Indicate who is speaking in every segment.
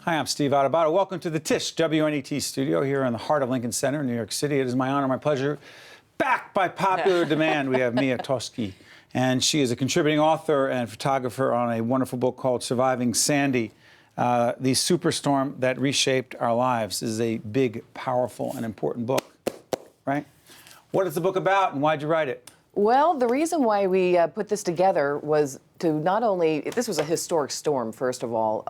Speaker 1: Hi, I'm Steve Adubato. Welcome to the Tisch WNET studio here in the heart of Lincoln Center, New York City. It is my honor, my pleasure. Back by popular demand, we have Mia Toschi, and she is a contributing author and photographer on a wonderful book called Surviving Sandy, the superstorm that reshaped our lives. This is a big, powerful, and important book, right? What is the book about, and why'd you write it?
Speaker 2: Well, the reason why we put this together was to not only, this was a historic storm, first of all,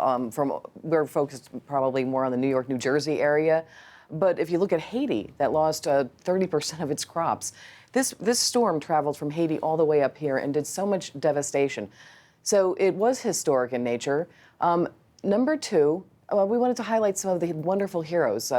Speaker 2: we're focused probably more on the New York, New Jersey area, but if you look at Haiti, that lost 30% of its crops. This storm traveled from Haiti all the way up here and did so much devastation. So it was historic in nature. Number two, we wanted to highlight some of the wonderful heroes,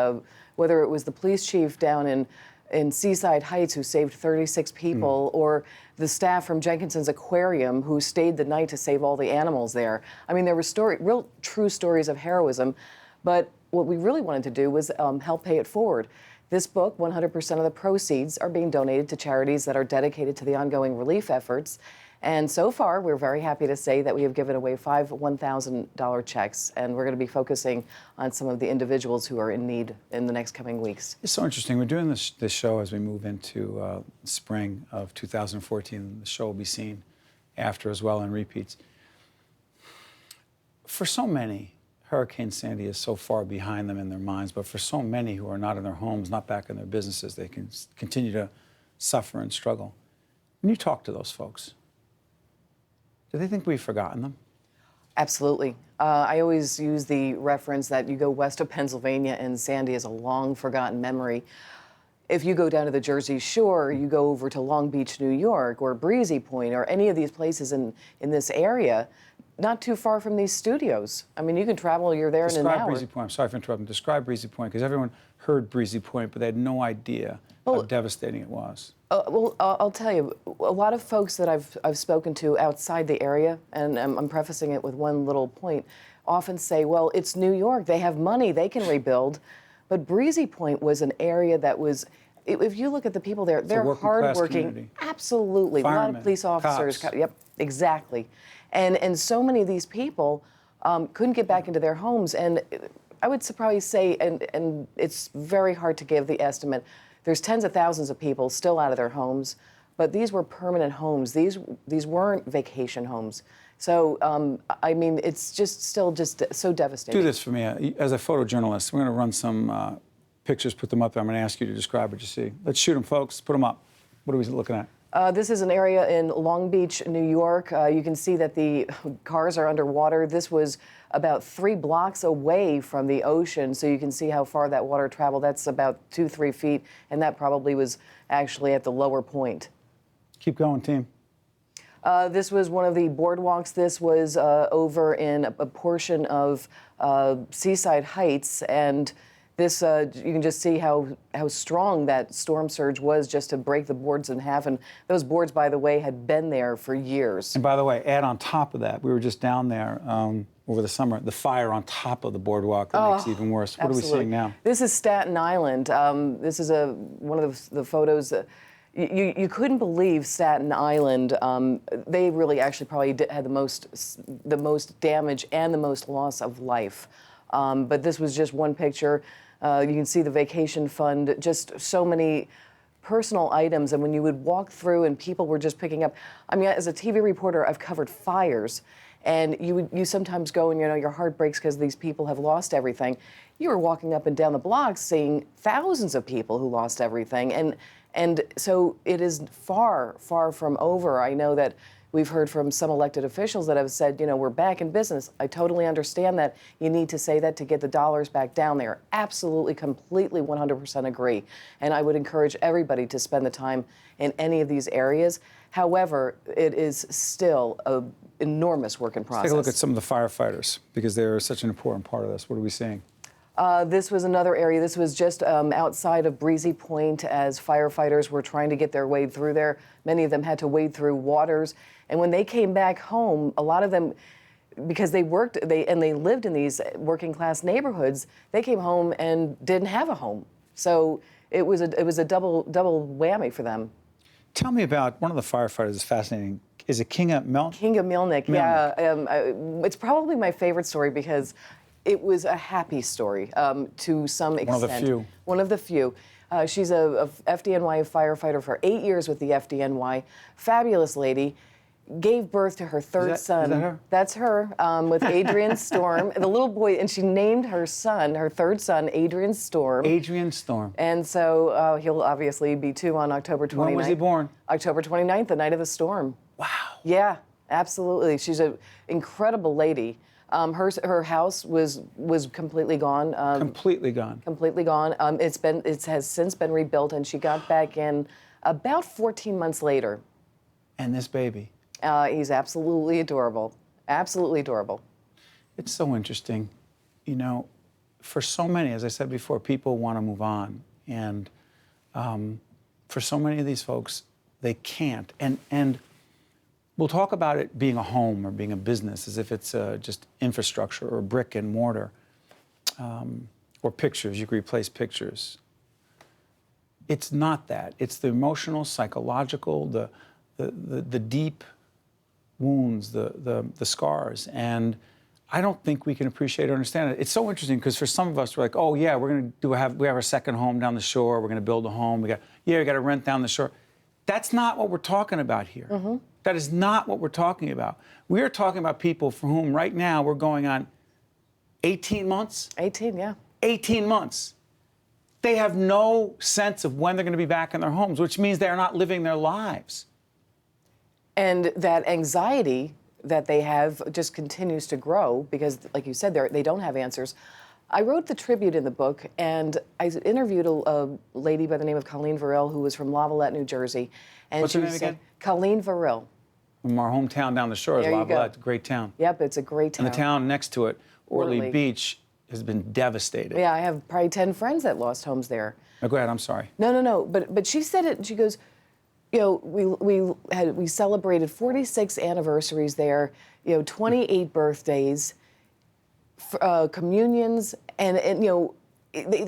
Speaker 2: whether it was the police chief down in Seaside Heights who saved 36 people, or the staff from Jenkinson's Aquarium who stayed the night to save all the animals there. I mean, there were real true stories of heroism, but what we really wanted to do was help pay it forward. This book, 100% of the proceeds are being donated to charities that are dedicated to the ongoing relief efforts. And so far, we're very happy to say that we have given away 5 $1,000 checks, and we're going to be focusing on some of the individuals who are in need in the next coming weeks.
Speaker 1: It's so interesting. We're doing this show as we move into spring of 2014. The show will be seen after as well in repeats. For so many, Hurricane Sandy is so far behind them in their minds, but for so many who are not in their homes, not back in their businesses, they can continue to suffer and struggle. When you talk to those folks, do they think we've forgotten them?
Speaker 2: Absolutely. I always use the reference that you go west of Pennsylvania and Sandy is a long forgotten memory. If you go down to the Jersey Shore, you go over to Long Beach, New York, or Breezy Point, or any of these places in this area, not too far from these studios. I mean, you can travel, you're there in an hour.
Speaker 1: Describe Breezy Point. I'm sorry for interrupting. Describe Breezy Point, because everyone heard Breezy Point, but they had no idea how devastating it was.
Speaker 2: I'll tell you, a lot of folks that I've spoken to outside the area, and I'm prefacing it with one little point, often say, well, it's New York, they have money, they can rebuild. But Breezy Point was an area that was, if you look at the people there, they're hardworking. Absolutely.
Speaker 1: Firemen,
Speaker 2: a lot of police officers.
Speaker 1: cops.
Speaker 2: Yep, exactly. And so many of these people couldn't get back into their homes. And I would probably say, and it's very hard to give the estimate, there's tens of thousands of people still out of their homes, but these were permanent homes. These weren't vacation homes. So, I mean, it's just still so devastating.
Speaker 1: Do this for me. As a photojournalist, we're going to run some pictures, put them up. I'm going to ask you to describe what you see. Let's shoot them, folks. Put them up. What are we looking at?
Speaker 2: This is an area in Long Beach, New York. You can see that the cars are underwater. This was about 3 blocks away from the ocean, so you can see how far that water traveled. That's about 2-3 feet, and that probably was actually at the lower point.
Speaker 1: Keep going, team.
Speaker 2: This was one of the boardwalks. This was over in a portion of Seaside Heights, and this, you can just see how strong that storm surge was just to break the boards in half. And those boards, by the way, had been there for years.
Speaker 1: And by the way, add on top of that, we were just down there over the summer, the fire on top of the boardwalk that makes it even worse. What
Speaker 2: Absolutely.
Speaker 1: are we seeing now?
Speaker 2: This is Staten Island. This is one of the photos. You couldn't believe Staten Island. They really actually probably had the most damage and the most loss of life. But this was just one picture. You can see the vacation fund, just so many personal items. And when you would walk through and people were just picking up, I mean, as a TV reporter, I've covered fires. And you sometimes go and, your heart breaks because these people have lost everything. You were walking up and down the blocks seeing thousands of people who lost everything. And so it is far, far from over. I know that we've heard from some elected officials that have said, we're back in business. I totally understand that. You need to say that to get the dollars back down there. Absolutely, completely, 100% agree. And I would encourage everybody to spend the time in any of these areas. However, it is still an enormous work in process.
Speaker 1: Let's take a look at some of the firefighters, because they're such an important part of this. What are we seeing?
Speaker 2: This was another area. This was just outside of Breezy Point as firefighters were trying to get their way through there. Many of them had to wade through waters. And when they came back home, a lot of them, because they lived in these working class neighborhoods, they came home and didn't have a home. So it was a double whammy for them.
Speaker 1: Tell me about one of the firefighters. Is fascinating. Is it King of Milnik?
Speaker 2: King of Milnik, yeah. It's probably my favorite story because it was a happy story to some extent.
Speaker 1: One of the few.
Speaker 2: One of the few. She's a FDNY firefighter for 8 years with the FDNY. Fabulous lady. Gave birth to her third son.
Speaker 1: Is that her?
Speaker 2: That's her, with Adrian Storm, the little boy, and she named her son, her third son, Adrian Storm.
Speaker 1: Adrian Storm.
Speaker 2: And so he'll obviously be 2 on October 29th.
Speaker 1: When was he born?
Speaker 2: October 29th, the night of the storm.
Speaker 1: Wow.
Speaker 2: Yeah, absolutely. She's an incredible lady. Her house was completely gone.
Speaker 1: Completely gone.
Speaker 2: Completely gone. It has since been rebuilt, and she got back in about 14 months later.
Speaker 1: And this baby.
Speaker 2: He's absolutely adorable. Absolutely adorable.
Speaker 1: It's so interesting. You know, for so many, as I said before, people want to move on. And for so many of these folks, they can't. And we'll talk about it being a home or being a business as if it's just infrastructure or brick and mortar or pictures. You can replace pictures. It's not that. It's the emotional, psychological, the deep wounds, the scars. And I don't think we can appreciate or understand it. It's so interesting because for some of us, we're like, oh yeah, we have our second home down the shore. We're going to build a home. We got to rent down the shore. That's not what we're talking about here. Mm-hmm. That is not what we're talking about. We are talking about people for whom right now we're going on 18 months.
Speaker 2: 18, yeah.
Speaker 1: 18 months. They have no sense of when they're going to be back in their homes, which means they're not living their lives.
Speaker 2: And that anxiety that they have just continues to grow because, like you said, they don't have answers. I wrote the tribute in the book, and I interviewed a lady by the name of Colleen Verrill, who was from Lavallette, New Jersey. And
Speaker 1: What's her name again?
Speaker 2: Colleen Verrill.
Speaker 1: From our hometown down the shore is
Speaker 2: There you go.
Speaker 1: Lavallette, great town.
Speaker 2: Yep, it's a great town.
Speaker 1: And the town next to it, Ortley
Speaker 2: Ortley.
Speaker 1: Beach, has been devastated.
Speaker 2: Yeah, I have probably 10 friends that lost homes there.
Speaker 1: Oh, go ahead, I'm sorry.
Speaker 2: No. But she said it. She goes, you know, we celebrated 46 anniversaries there. 28 birthdays, communions, and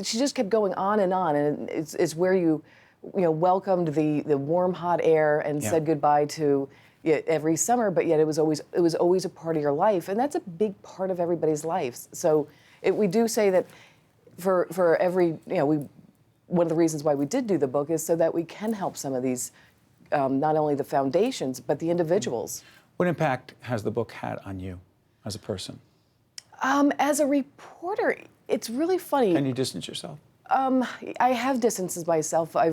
Speaker 2: she just kept going on, and it's where you welcomed the warm, hot air and said goodbye to every summer. But yet it was always a part of your life, and that's a big part of everybody's lives. So we do say that for every one of the reasons why we did do the book is so that we can help some of these, not only the foundations, but the individuals.
Speaker 1: What impact has the book had on you as a person?
Speaker 2: As a reporter, it's really funny.
Speaker 1: Can you distance yourself?
Speaker 2: I have distanced myself. I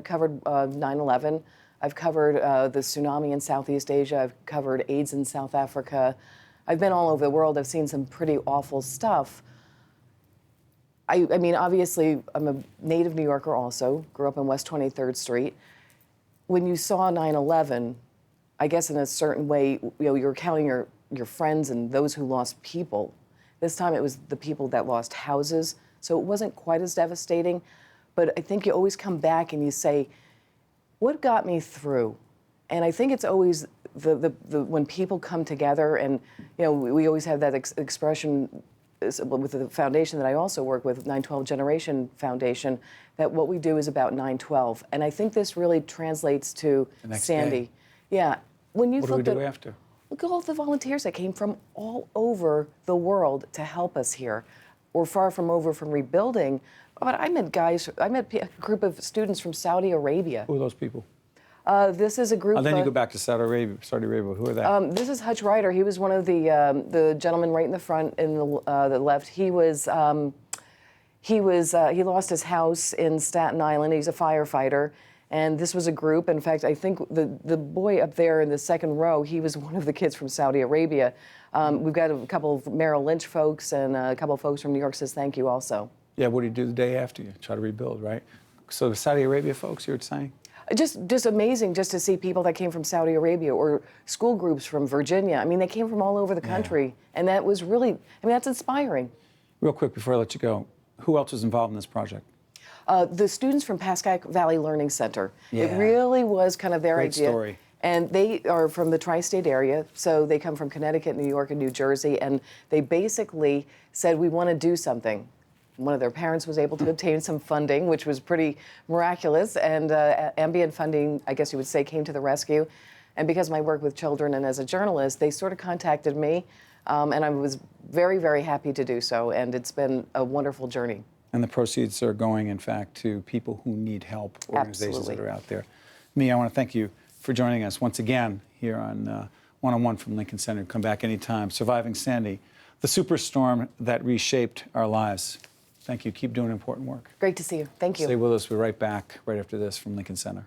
Speaker 2: covered 9/11. I've covered the tsunami in Southeast Asia. I've covered AIDS in South Africa. I've been all over the world. I've seen some pretty awful stuff. I mean, obviously, I'm a native New Yorker also, grew up on West 23rd Street. When you saw 9/11, I guess in a certain way, you were counting your friends and those who lost people. This time it was the people that lost houses, so it wasn't quite as devastating. But I think you always come back and you say, what got me through? And I think it's always the when people come together, and we always have that expression with the foundation that I also work with, 912 Generation Foundation, that what we do is about 912. And I think this really translates to Sandy.
Speaker 1: Day.
Speaker 2: Yeah. When you
Speaker 1: What do we do after?
Speaker 2: Look at all the volunteers that came from all over the world to help us here. We're far from over from rebuilding, but I met a group of students from Saudi Arabia.
Speaker 1: Who are those people?
Speaker 2: This is a group.
Speaker 1: Then you go back to Saudi Arabia. Who are that?
Speaker 2: This is Hutch Ryder. He was one of the gentlemen right in the front in the left. He lost his house in Staten Island. He's a firefighter. And this was a group. In fact, I think the boy up there in the second row, he was one of the kids from Saudi Arabia. We've got a couple of Merrill Lynch folks and a couple of folks from New York says thank you also.
Speaker 1: Yeah, what do you do the day after? You try to rebuild, right? So the Saudi Arabia folks, you were saying?
Speaker 2: Just amazing just to see people that came from Saudi Arabia or school groups from Virginia. I mean, they came from all over the country. Yeah. And that was really, that's inspiring.
Speaker 1: Real quick before I let you go, who else was involved in this project?
Speaker 2: The students from Pascack Valley Learning Center.
Speaker 1: Yeah.
Speaker 2: It really was kind of their
Speaker 1: Great
Speaker 2: idea.
Speaker 1: Story.
Speaker 2: And they are from the tri-state area, so they come from Connecticut, New York, and New Jersey, and they basically said, we want to do something. One of their parents was able to obtain some funding, which was pretty miraculous, and ambient funding, I guess you would say, came to the rescue. And because of my work with children and as a journalist, they sort of contacted me, and I was very, very happy to do so. And it's been a wonderful journey.
Speaker 1: And the proceeds are going, in fact, to people who need help, organizations
Speaker 2: Absolutely.
Speaker 1: that are out there. Mia, I want to thank you for joining us once again here on One-on-One from Lincoln Center. Come back anytime. Surviving Sandy, the superstorm that reshaped our lives. Thank you. Keep doing important work.
Speaker 2: Great to see you. Thank you.
Speaker 1: Stay with us. We're right back right after this from Lincoln Center.